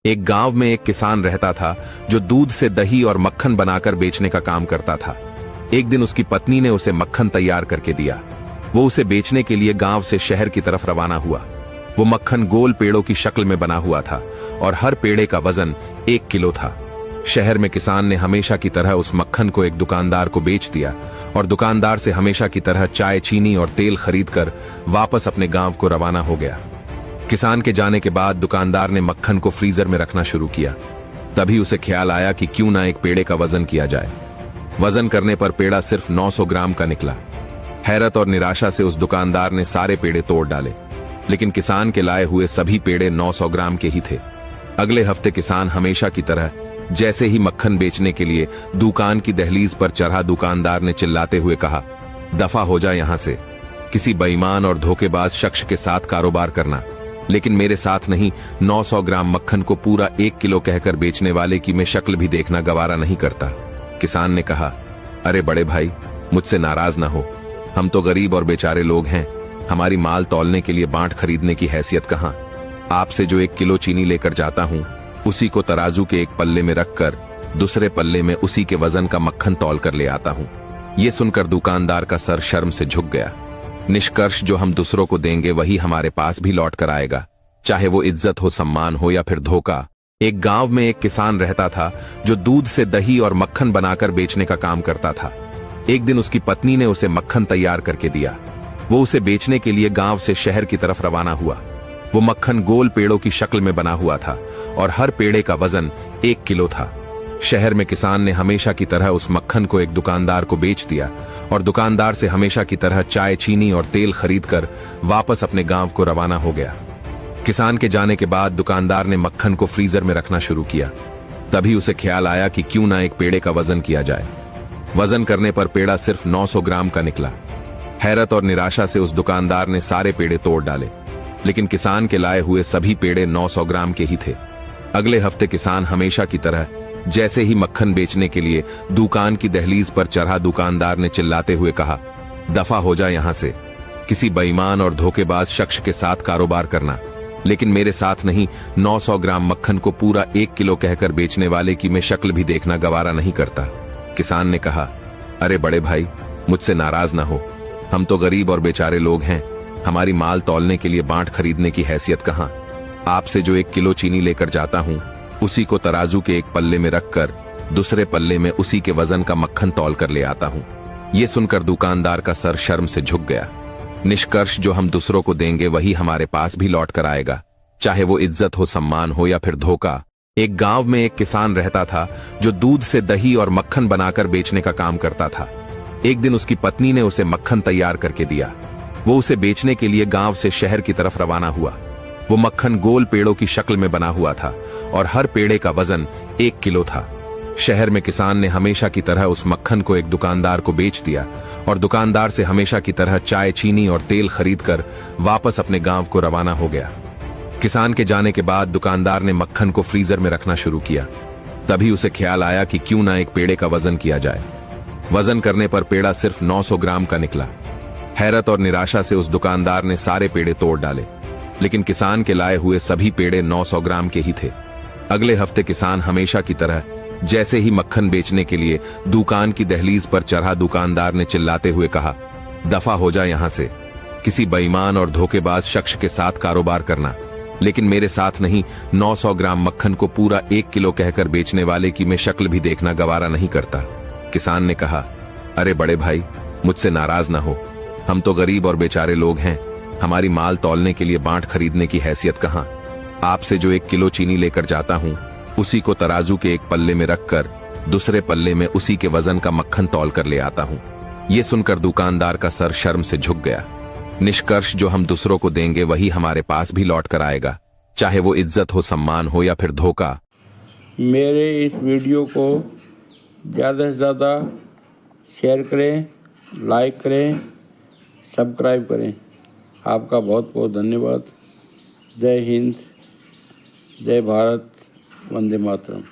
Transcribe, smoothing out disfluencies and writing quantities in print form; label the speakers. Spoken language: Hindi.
Speaker 1: एक गांव में एक किसान रहता था जो दूध से दही और मक्खन बनाकर बेचने का काम करता था। एक दिन उसकी पत्नी ने उसे मक्खन तैयार करके दिया। वो उसे बेचने के लिए गांव से शहर की तरफ रवाना हुआ। वो मक्खन गोल पेड़ों की शक्ल में बना हुआ था और हर पेड़े का वजन 1 किलो था। शहर में किसान ने हमेशा की तरह उस मक्खन को एक दुकानदार को बेच दिया और दुकानदार से हमेशा की तरह चाय, चीनी और तेल खरीदकर वापस अपने गांव को रवाना हो गया। किसान के जाने के बाद दुकानदार ने मक्खन को फ्रीजर में रखना शुरू किया। तभी उसे ख्याल आया कि क्यों ना एक पेड़े का वजन किया जाए। वजन करने पर पेड़ा सिर्फ 900 ग्राम का निकला। हैरत और निराशा से उस दुकानदार ने सारे पेड़े तोड़ डाले, लेकिन किसान के लाए हुए सभी पेड़े 900 ग्राम के ही थे। अगले हफ्ते किसान हमेशा की तरह जैसे ही मक्खन बेचने के लिए दुकान की दहलीज पर चढ़ा, दुकानदार ने चिल्लाते हुए कहा, दफा हो जा यहां से। किसी बेईमान और धोखेबाज शख्स के साथ कारोबार करना, लेकिन मेरे साथ नहीं। 900 ग्राम मक्खन को पूरा 1 किलो कहकर बेचने वाले की मैं शक्ल भी देखना गवारा नहीं करता। किसान ने कहा, अरे बड़े भाई, मुझसे नाराज ना हो। हम तो गरीब और बेचारे लोग हैं। हमारी माल तौलने के लिए बांट खरीदने की हैसियत कहां। आपसे जो 1 किलो चीनी लेकर जाता हूं, उसी को तराजू के एक पल्ले में रखकर दूसरे पल्ले में उसी के वजन का मक्खन तौल कर ले आता हूं। यह सुनकर दुकानदार का सर शर्म से झुक गया। निष्कर्ष, जो हम दूसरों को देंगे वही हमारे पास भी लौट कर आएगा, चाहे वो इज्जत हो, सम्मान हो या फिर धोखा। एक गांव में एक किसान रहता था जो दूध से दही और मक्खन बनाकर बेचने का काम करता था। एक दिन उसकी पत्नी ने उसे मक्खन तैयार करके दिया। वो उसे बेचने के लिए गांव से शहर की तरफ रवाना हुआ। वो मक्खन गोल पेड़ों की शक्ल में बना हुआ था और हर पेड़े का वजन 1 किलो था। शहर में किसान ने हमेशा की तरह उस मक्खन को एक दुकानदार को बेच दिया और दुकानदार से हमेशा की तरह चाय, चीनी और तेल खरीदकर वापस अपने गांव को रवाना हो गया। किसान के जाने के बाद दुकानदार ने मक्खन को फ्रीजर में रखना शुरू किया। तभी उसे ख्याल आया कि क्यों ना एक पेड़े का वजन किया जाए। वजन करने पर पेड़ा सिर्फ 900 ग्राम का निकला। हैरत और निराशा से उस दुकानदार ने सारे पेड़े तोड़ डाले, लेकिन किसान के लाए हुए सभी पेड़े 900 ग्राम के ही थे। अगले हफ्ते किसान हमेशा की तरह जैसे ही मक्खन बेचने के लिए दुकान की दहलीज पर चढ़ा, दुकानदार ने चिल्लाते हुए कहा, दफा हो जा यहां से। किसी बेईमान और धोखेबाज शख्स के साथ कारोबार करना, लेकिन मेरे साथ नहीं। 900 ग्राम मक्खन को पूरा 1 किलो कहकर बेचने वाले की मैं शक्ल भी देखना गवारा नहीं करता। किसान ने कहा, अरे बड़े भाई, मुझसे नाराज ना हो। हम तो गरीब और बेचारे लोग हैं। हमारी माल तौलने के लिए बांट खरीदने की हैसियत कहां। आपसे जो 1 किलो चीनी लेकर जाता हूं, उसी को तराजू के एक पल्ले में रखकर दूसरे पल्ले में उसी के वजन का मक्खन तौल कर ले आता हूं। यह सुनकर दुकानदार का सर शर्म से झुक गया। निष्कर्ष, जो हम दूसरों को देंगे वही हमारे पास भी लौट कर आएगा, चाहे वो इज्जत हो, सम्मान हो या फिर धोखा। एक गांव में एक किसान रहता था जो दूध से दही और मक्खन बनाकर बेचने का काम करता था। एक दिन उसकी पत्नी ने उसे मक्खन तैयार करके दिया। वो उसे बेचने के लिए गांव से शहर की तरफ रवाना हुआ। वो मक्खन गोल पेड़ों की शक्ल में बना हुआ था और हर पेड़े का वजन 1 किलो था। शहर में किसान ने हमेशा की तरह उस मक्खन को एक दुकानदार को बेच दिया और दुकानदार से हमेशा की तरह चाय, चीनी और तेल खरीदकर वापस अपने गांव को रवाना हो गया। किसान के जाने के बाद दुकानदार ने मक्खन को फ्रीजर में रखना शुरू किया। तभी उसे ख्याल आया कि क्यों ना एक पेड़े का वजन किया जाए। वजन करने पर पेड़ा सिर्फ 900 ग्राम का निकला। हैरत और निराशा से उस दुकानदार ने सारे पेड़े तोड़ डाले, लेकिन किसान के लाए हुए सभी पेड़े 900 ग्राम के ही थे। अगले हफ्ते किसान हमेशा की तरह जैसे ही मक्खन बेचने के लिए दुकान की दहलीज पर चढ़ा, दुकानदार ने चिल्लाते हुए कहा, दफा हो जा यहां से। किसी बेईमान और धोखेबाज शख्स के साथ कारोबार करना, लेकिन मेरे साथ नहीं। 900 ग्राम मक्खन को पूरा 1 किलो कहकर बेचने वाले की मैं शक्ल भी देखना गवारा नहीं करता। किसान ने कहा, अरे बड़े भाई, मुझसे नाराज ना हो। हम तो गरीब और बेचारे लोग हैं। हमारी माल तौलने के लिए बांट खरीदने की हैसियत कहां। आपसे जो 1 किलो चीनी लेकर जाता हूं, उसी को तराजू के एक पल्ले में रखकर दूसरे पल्ले में उसी के वजन का मक्खन तौल कर ले आता हूं। यह सुनकर दुकानदार का सर शर्म से झुक गया। निष्कर्ष, जो हम दूसरों को देंगे वही हमारे पास भी लौट कर आएगा, चाहे वो इज्जत हो, सम्मान हो या फिर धोखा।
Speaker 2: मेरे इस वीडियो को ज़्यादा से ज़्यादा शेयर करें, लाइक करें, सब्सक्राइब करें। आपका बहुत बहुत धन्यवाद। जय हिंद, जय भारत, वंदे मातरम।